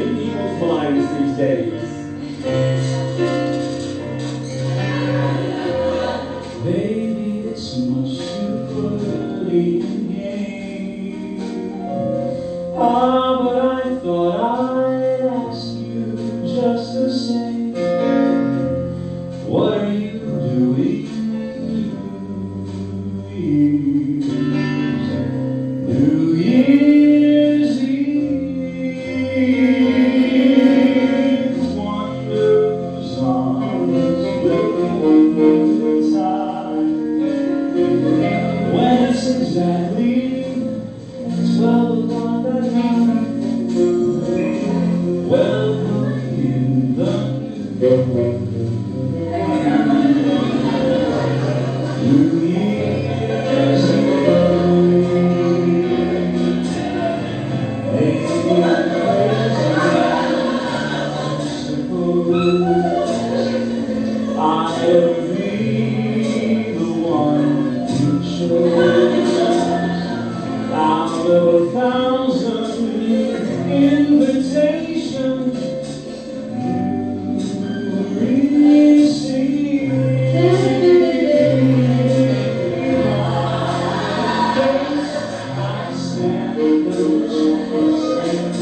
many people's minds these days. Baby, it's much too early in the game. Ah, but I thought I'd ask you just the same. What are you doing? New Year's Eve wanders on the time when it's exactly 12 o'clock at night. Welcome in the New Year's I'll be the one who shows out of 1,000 invitations you receive. I stand no chance.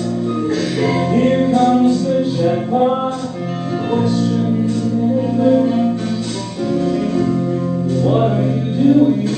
Here comes the jackpot question. What are you doing?